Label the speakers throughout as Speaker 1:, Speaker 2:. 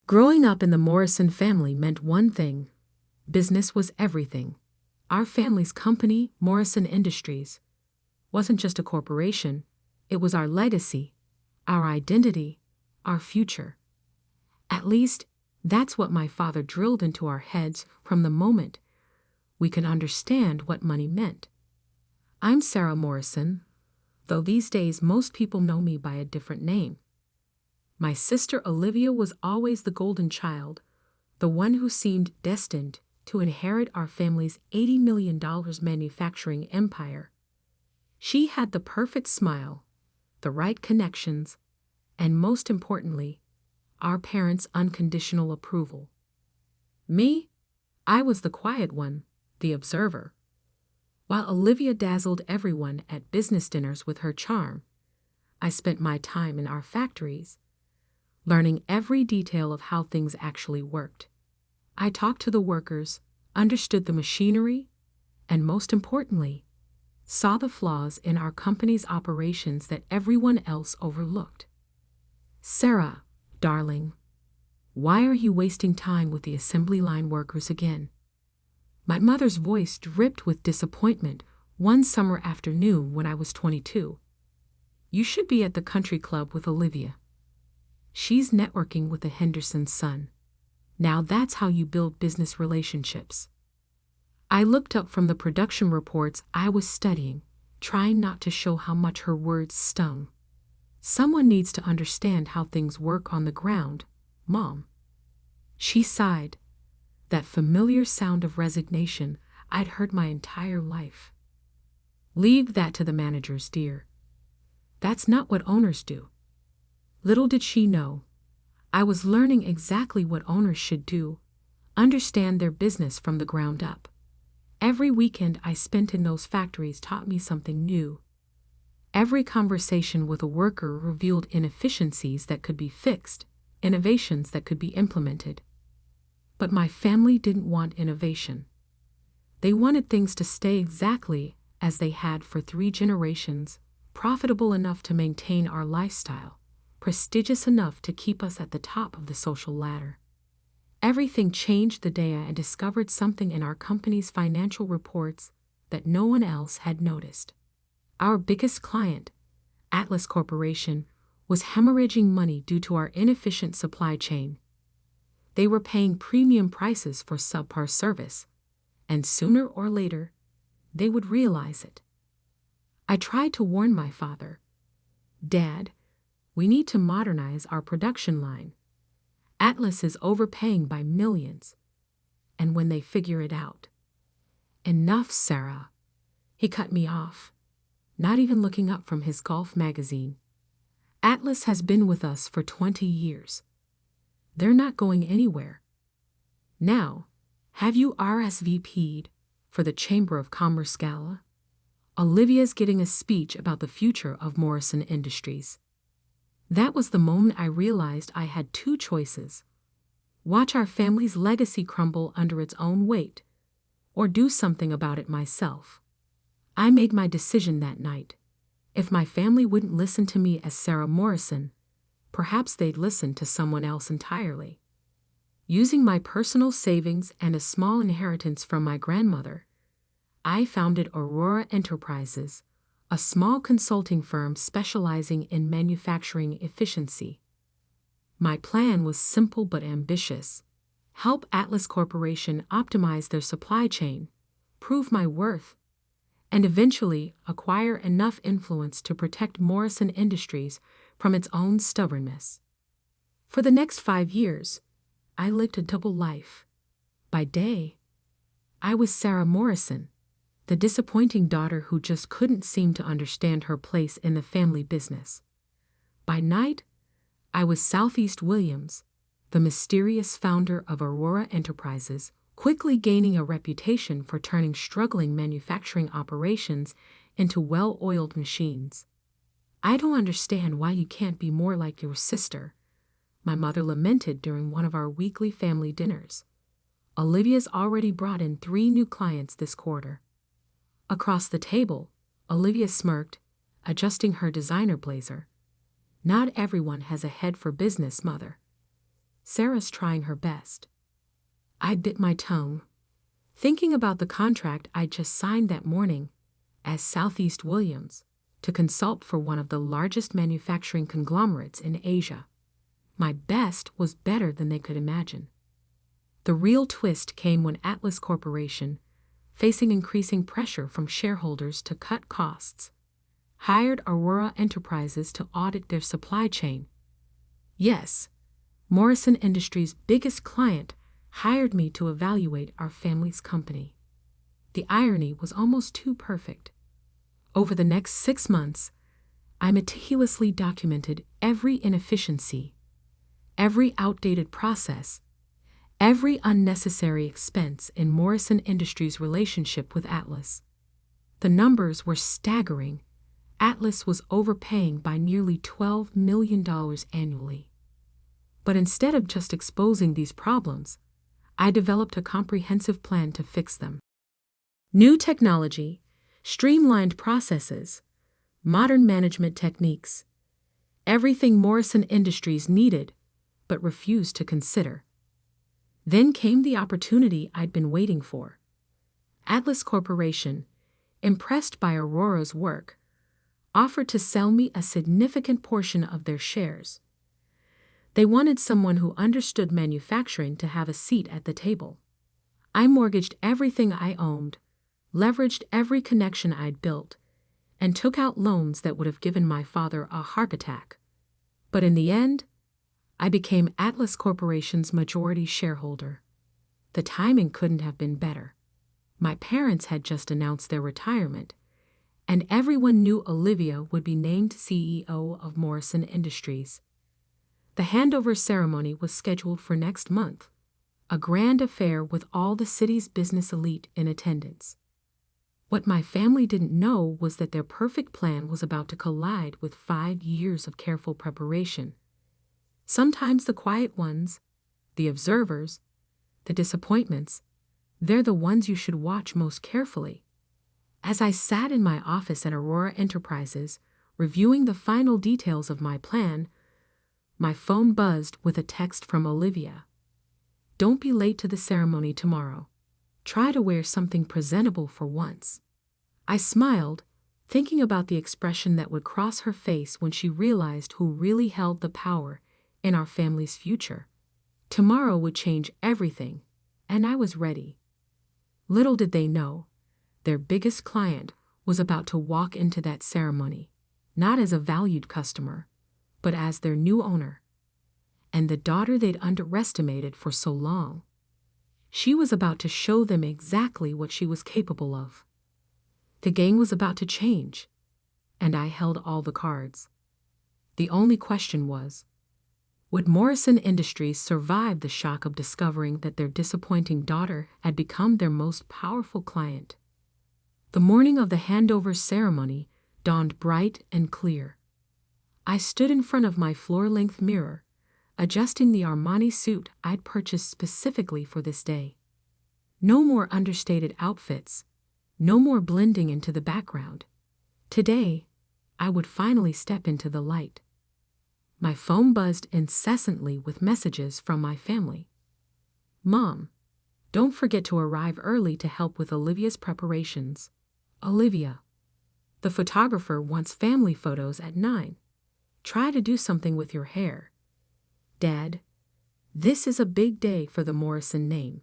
Speaker 1: Growing up in the Morrison family meant one thing: business was everything. Our family's company, Morrison Industries, wasn't just a corporation, it was our legacy, our identity, our future. At least, that's what my father drilled into our heads from the moment we could understand what money meant. I'm Sarah Morrison, though these days most people know me by a different name. My sister Olivia was always the golden child, the one who seemed destined to inherit our family's $80 million manufacturing empire. She had the perfect smile, the right connections, and most importantly, our parents' unconditional approval. Me? I was the quiet one, the observer. While Olivia dazzled everyone at business dinners with her charm, I spent my time in our factories, learning every detail of how things actually worked. I talked to the workers, understood the machinery, and most importantly, saw the flaws in our company's operations that everyone else overlooked. "Sarah, darling, why are you wasting time with the assembly line workers again?" My mother's voice dripped with disappointment one summer afternoon when I was 22. "You should be at the country club with Olivia. She's networking with the Henderson's son. Now that's how you build business relationships." I looked up from the production reports I was studying, trying not to show how much her words stung. "Someone needs to understand how things work on the ground, Mom." She sighed, that familiar sound of resignation I'd heard my entire life. "Leave that to the managers, dear. That's not what owners do." Little did she know, I was learning exactly what owners should do: understand their business from the ground up. Every weekend I spent in those factories taught me something new. Every conversation with a worker revealed inefficiencies that could be fixed, innovations that could be implemented. But my family didn't want innovation. They wanted things to stay exactly as they had for 3 generations, profitable enough to maintain our lifestyle, prestigious enough to keep us at the top of the social ladder. Everything changed the day I discovered something in our company's financial reports that no one else had noticed. Our biggest client, Atlas Corporation, was hemorrhaging money due to our inefficient supply chain. They were paying premium prices for subpar service, and sooner or later, they would realize it. I tried to warn my father, "Dad, we need to modernize our production line. Atlas is overpaying by millions." And when they figure it out— "Enough, Sarah." He cut me off, not even looking up from his golf magazine. "Atlas has been with us for 20 years. They're not going anywhere. Now, have you RSVP'd for the Chamber of Commerce Gala? Olivia's getting a speech about the future of Morrison Industries." That was the moment I realized I had 2 choices: watch our family's legacy crumble under its own weight, or do something about it myself. I made my decision that night. If my family wouldn't listen to me as Sarah Morrison, perhaps they'd listen to someone else entirely. Using my personal savings and a small inheritance from my grandmother, I founded Aurora Enterprises, a small consulting firm specializing in manufacturing efficiency. My plan was simple but ambitious: help Atlas Corporation optimize their supply chain, prove my worth, and eventually acquire enough influence to protect Morrison Industries from its own stubbornness. For the next 5 years, I lived a double life. By day, I was Sarah Morrison, the disappointing daughter who just couldn't seem to understand her place in the family business. By night, I was Southeast Williams, the mysterious founder of Aurora Enterprises, quickly gaining a reputation for turning struggling manufacturing operations into well-oiled machines. "I don't understand why you can't be more like your sister," my mother lamented during one of our weekly family dinners. "Olivia's already brought in 3 new clients this quarter." Across the table, Olivia smirked, adjusting her designer blazer. "Not everyone has a head for business, Mother. Sarah's trying her best. I bit my tongue, thinking about the contract I'd just signed that morning as Southeast Williams to consult for one of the largest manufacturing conglomerates in Asia. My best was better than they could imagine. The real twist came when Atlas Corporation, facing increasing pressure from shareholders to cut costs, hired Aurora Enterprises to audit their supply chain. Yes, Morrison Industries' biggest client hired me to evaluate our family's company. The irony was almost too perfect. Over the next 6 months, I meticulously documented every inefficiency, every outdated process, every unnecessary expense in Morrison Industries' relationship with Atlas. The numbers were staggering. Atlas was overpaying by nearly $12 million annually. But instead of just exposing these problems, I developed a comprehensive plan to fix them. New technology, streamlined processes, modern management techniques, everything Morrison Industries needed but refused to consider. Then came the opportunity I'd been waiting for. Atlas Corporation, impressed by Aurora's work, offered to sell me a significant portion of their shares. They wanted someone who understood manufacturing to have a seat at the table. I mortgaged everything I owned, leveraged every connection I'd built, and took out loans that would have given my father a heart attack. But in the end, I became Atlas Corporation's majority shareholder. The timing couldn't have been better. My parents had just announced their retirement, and everyone knew Olivia would be named CEO of Morrison Industries. The handover ceremony was scheduled for next month, a grand affair with all the city's business elite in attendance. What my family didn't know was that their perfect plan was about to collide with 5 years of careful preparation. Sometimes the quiet ones, the observers, the disappointments, they're the ones you should watch most carefully. As I sat in my office at Aurora Enterprises, reviewing the final details of my plan, my phone buzzed with a text from Olivia. "Don't be late to the ceremony tomorrow. Try to wear something presentable for once." I smiled, thinking about the expression that would cross her face when she realized who really held the power in our family's future. Tomorrow would change everything, and I was ready. Little did they know, their biggest client was about to walk into that ceremony, not as a valued customer, but as their new owner, and the daughter they'd underestimated for so long. She was about to show them exactly what she was capable of. The game was about to change, and I held all the cards. The only question was, would Morrison Industries survive the shock of discovering that their disappointing daughter had become their most powerful client? The morning of the handover ceremony dawned bright and clear. I stood in front of my floor-length mirror, adjusting the Armani suit I'd purchased specifically for this day. No more understated outfits, no more blending into the background. Today, I would finally step into the light. My phone buzzed incessantly with messages from my family. "Mom, don't forget to arrive early to help with Olivia's preparations. Olivia, the photographer wants family photos at 9. Try to do something with your hair. Dad, this is a big day for the Morrison name.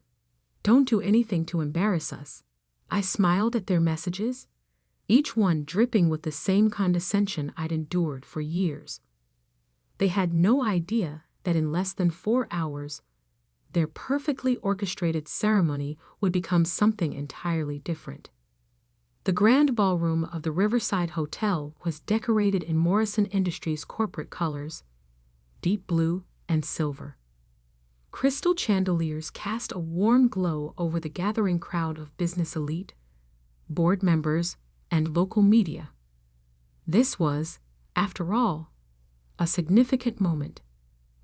Speaker 1: Don't do anything to embarrass us." I smiled at their messages, each one dripping with the same condescension I'd endured for years. They had no idea that in less than 4 hours, their perfectly orchestrated ceremony would become something entirely different. The grand ballroom of the Riverside Hotel was decorated in Morrison Industries' corporate colors, deep blue and silver. Crystal chandeliers cast a warm glow over the gathering crowd of business elite, board members, and local media. This was, after all, a significant moment,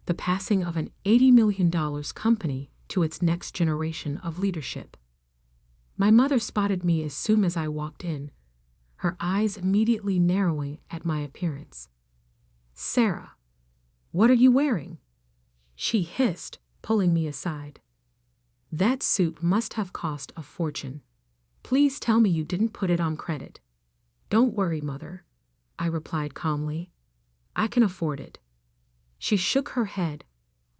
Speaker 1: the passing of an $80 million company to its next generation of leadership. My mother spotted me as soon as I walked in, her eyes immediately narrowing at my appearance. "Sarah, what are you wearing?" she hissed, pulling me aside. That suit must have cost a fortune. Please tell me you didn't put it on credit. Don't worry, Mother, I replied calmly. I can afford it. She shook her head,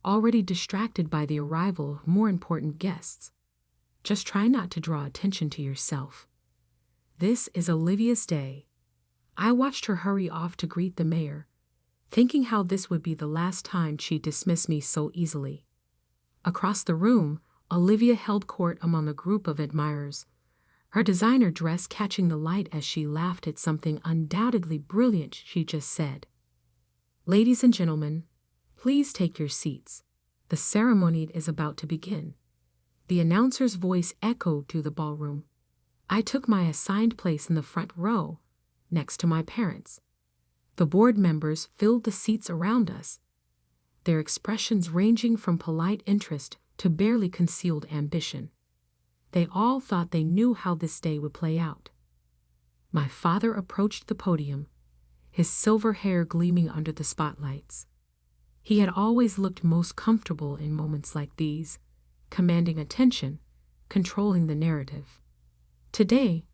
Speaker 1: already distracted by the arrival of more important guests. Just try not to draw attention to yourself. This is Olivia's day. I watched her hurry off to greet the mayor, thinking how this would be the last time she'd dismiss me so easily. Across the room, Olivia held court among a group of admirers, her designer dress catching the light as she laughed at something undoubtedly brilliant she just said. Ladies and gentlemen, please take your seats. The ceremony is about to begin. The announcer's voice echoed through the ballroom. I took my assigned place in the front row, next to my parents. The board members filled the seats around us, their expressions ranging from polite interest to barely concealed ambition. They all thought they knew how this day would play out. My father approached the podium, his silver hair gleaming under the spotlights. He had always looked most comfortable in moments like these, commanding attention, controlling the narrative. Today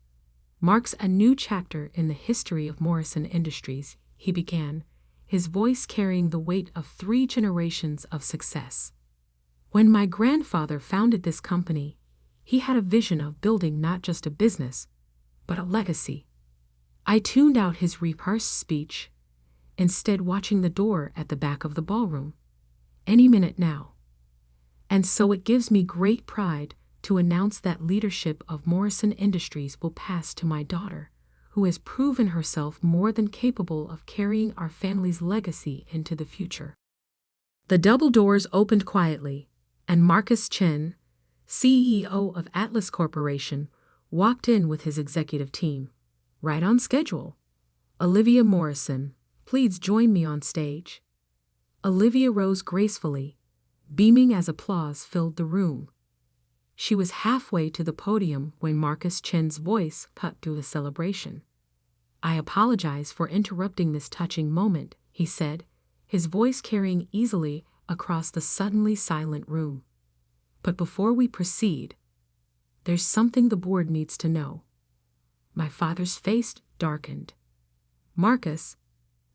Speaker 1: marks a new chapter in the history of Morrison Industries, he began, his voice carrying the weight of 3 generations of success. When my grandfather founded this company, he had a vision of building not just a business, but a legacy. I tuned out his rehearsed speech, instead watching the door at the back of the ballroom. Any minute now. And so it gives me great pride to announce that leadership of Morrison Industries will pass to my daughter, who has proven herself more than capable of carrying our family's legacy into the future. The double doors opened quietly, and Marcus Chen, CEO of Atlas Corporation, walked in with his executive team. Right on schedule. Olivia Morrison, please join me on stage. Olivia rose gracefully, beaming as applause filled the room. She was halfway to the podium when Marcus Chen's voice cut through the celebration. I apologize for interrupting this touching moment, he said, his voice carrying easily across the suddenly silent room. But before we proceed, there's something the board needs to know. My father's face darkened. Marcus,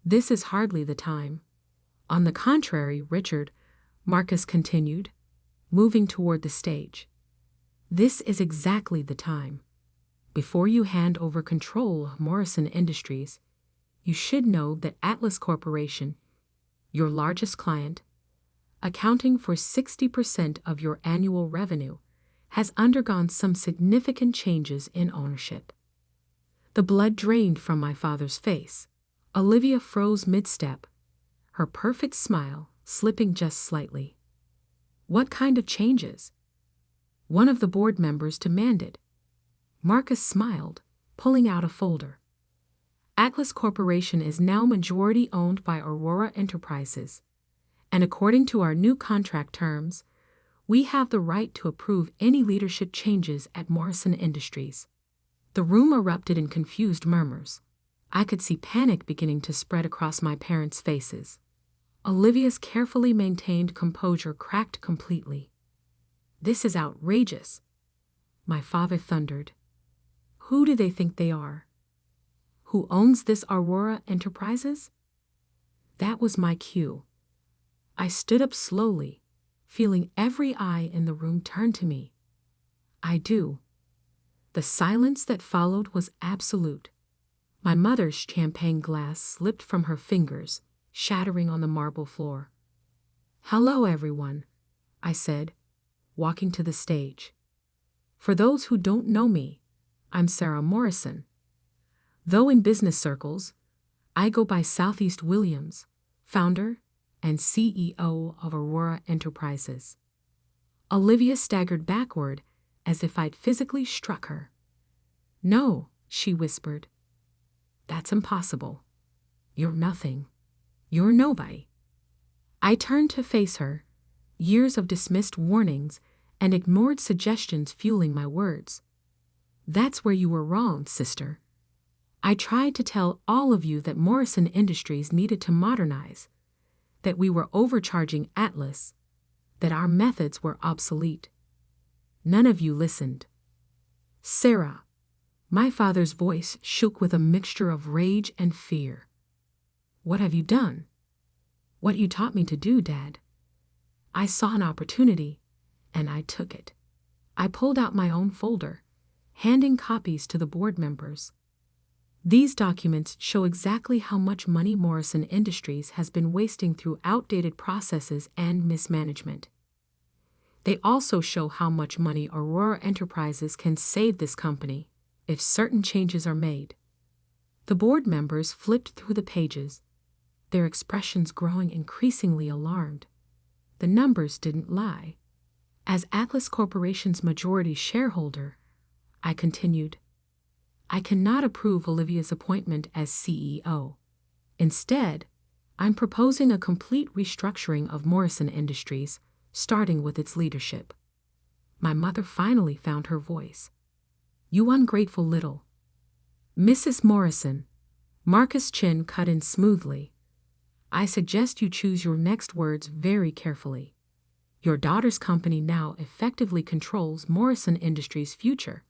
Speaker 1: this is hardly the time. On the contrary, Richard, Marcus continued, moving toward the stage. This is exactly the time. Before you hand over control of Morrison Industries, you should know that Atlas Corporation, your largest client, accounting for 60% of your annual revenue, has undergone some significant changes in ownership. The blood drained from my father's face. Olivia froze mid-step, her perfect smile slipping just slightly. What kind of changes? One of the board members demanded. Marcus smiled, pulling out a folder. Atlas Corporation is now majority owned by Aurora Enterprises, and according to our new contract terms, we have the right to approve any leadership changes at Morrison Industries. The room erupted in confused murmurs. I could see panic beginning to spread across my parents' faces. Olivia's carefully maintained composure cracked completely. This is outrageous, my father thundered. Who do they think they are? Who owns this Aurora Enterprises? That was my cue. I stood up slowly, feeling every eye in the room turn to me. I do. The silence that followed was absolute. My mother's champagne glass slipped from her fingers, shattering on the marble floor. Hello, everyone, I said, walking to the stage. For those who don't know me, I'm Sarah Morrison. Though in business circles, I go by Southeast Williams, founder and CEO of Aurora Enterprises. Olivia staggered backward as if I'd physically struck her. No, she whispered. That's impossible. You're nothing. You're nobody. I turned to face her, years of dismissed warnings and ignored suggestions fueling my words. That's where you were wrong, sister. I tried to tell all of you that Morrison Industries needed to modernize, that we were overcharging Atlas, that our methods were obsolete. None of you listened. Sarah, my father's voice shook with a mixture of rage and fear. What have you done? What you taught me to do, Dad. I saw an opportunity, and I took it. I pulled out my own folder, handing copies to the board members. These documents show exactly how much money Morrison Industries has been wasting through outdated processes and mismanagement. They also show how much money Aurora Enterprises can save this company if certain changes are made. The board members flipped through the pages, their expressions growing increasingly alarmed. The numbers didn't lie. As Atlas Corporation's majority shareholder, I continued, I cannot approve Olivia's appointment as CEO. Instead, I'm proposing a complete restructuring of Morrison Industries, starting with its leadership. My mother finally found her voice. You ungrateful little. Mrs. Morrison, Marcus' chin cut in smoothly. I suggest you choose your next words very carefully. Your daughter's company now effectively controls Morrison Industries' future.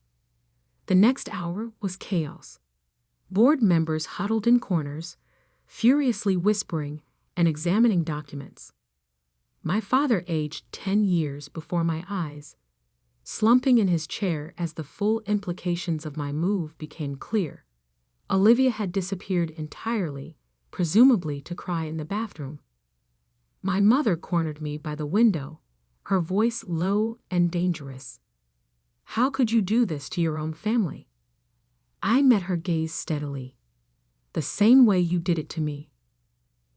Speaker 1: The next hour was chaos. Board members huddled in corners, furiously whispering and examining documents. My father aged 10 years before my eyes, slumping in his chair as the full implications of my move became clear. Olivia had disappeared entirely, presumably to cry in the bathroom. My mother cornered me by the window, her voice low and dangerous. How could you do this to your own family? I met her gaze steadily. The same way you did it to me.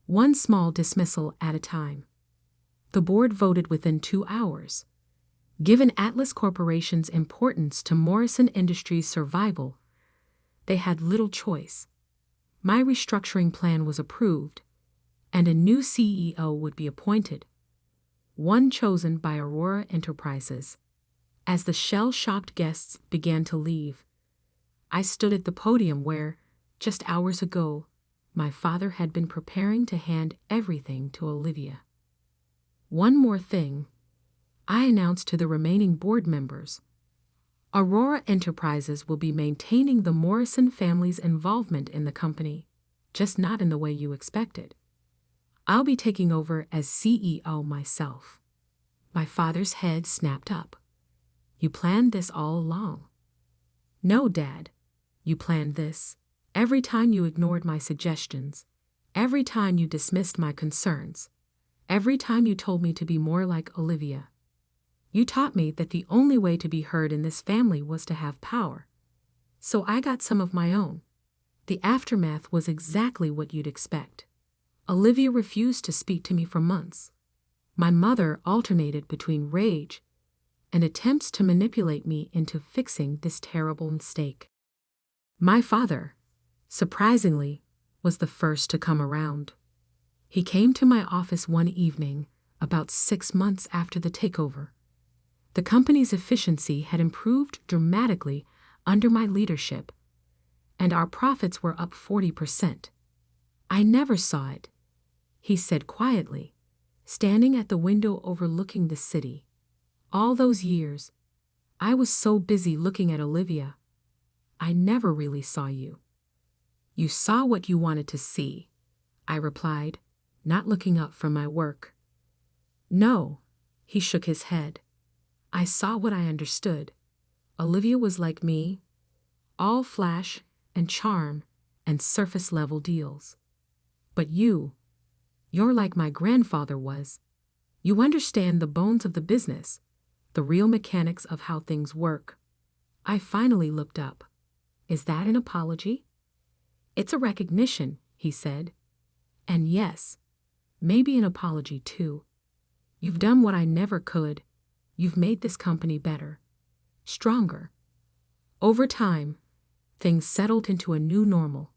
Speaker 1: One small dismissal at a time. The board voted within 2 hours. Given Atlas Corporation's importance to Morrison Industries' survival, they had little choice. My restructuring plan was approved, and a new CEO would be appointed, one chosen by Aurora Enterprises. As the shell-shocked guests began to leave, I stood at the podium where, just hours ago, my father had been preparing to hand everything to Olivia. One more thing, I announced to the remaining board members. Aurora Enterprises will be maintaining the Morrison family's involvement in the company, just not in the way you expected. I'll be taking over as CEO myself. My father's head snapped up. You planned this all along. No, Dad. You planned this. Every time you ignored my suggestions. Every time you dismissed my concerns. Every time you told me to be more like Olivia. You taught me that the only way to be heard in this family was to have power. So I got some of my own. The aftermath was exactly what you'd expect. Olivia refused to speak to me for months. My mother alternated between rage and attempts to manipulate me into fixing this terrible mistake. My father, surprisingly, was the first to come around. He came to my office one evening, about 6 months after the takeover. The company's efficiency had improved dramatically under my leadership, and our profits were up 40%. I never saw it, he said quietly, standing at the window overlooking the city. All those years, I was so busy looking at Olivia, I never really saw you. You saw what you wanted to see, I replied, not looking up from my work. No, he shook his head. I saw what I understood. Olivia was like me, all flash and charm and surface-level deals. But you're like my grandfather was. You understand the bones of the business, the real mechanics of how things work. I finally looked up. Is that an apology? It's a recognition, he said. And yes, maybe an apology too. You've done what I never could. You've made this company better, stronger. Over time, things settled into a new normal.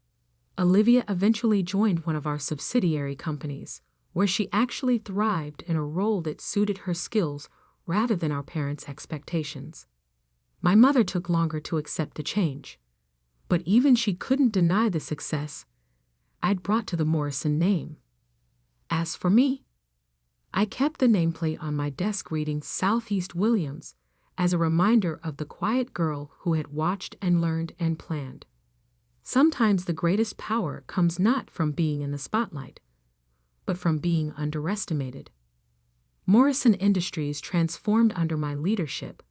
Speaker 1: Olivia eventually joined one of our subsidiary companies, where she actually thrived in a role that suited her skills rather than our parents' expectations. My mother took longer to accept the change, but even she couldn't deny the success I'd brought to the Morrison name. As for me, I kept the nameplate on my desk reading Southeast Williams as a reminder of the quiet girl who had watched and learned and planned. Sometimes the greatest power comes not from being in the spotlight, but from being underestimated. Morrison Industries transformed under my leadership,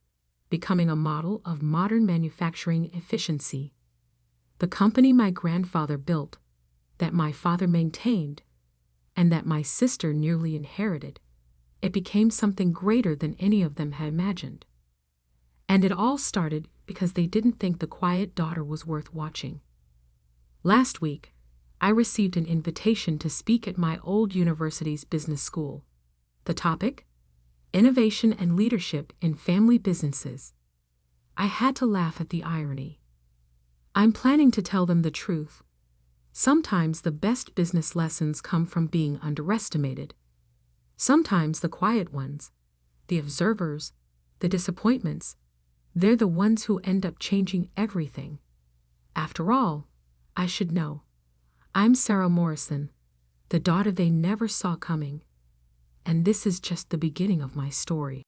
Speaker 1: becoming a model of modern manufacturing efficiency. The company my grandfather built, that my father maintained, and that my sister nearly inherited, it became something greater than any of them had imagined. And it all started because they didn't think the quiet daughter was worth watching. Last week, I received an invitation to speak at my old university's business school. The topic? Innovation and leadership in family businesses. I had to laugh at the irony. I'm planning to tell them the truth. Sometimes the best business lessons come from being underestimated. Sometimes the quiet ones, the observers, the disappointments, they're the ones who end up changing everything. After all, I should know. I'm Sarah Morrison, the daughter they never saw coming. And this is just the beginning of my story.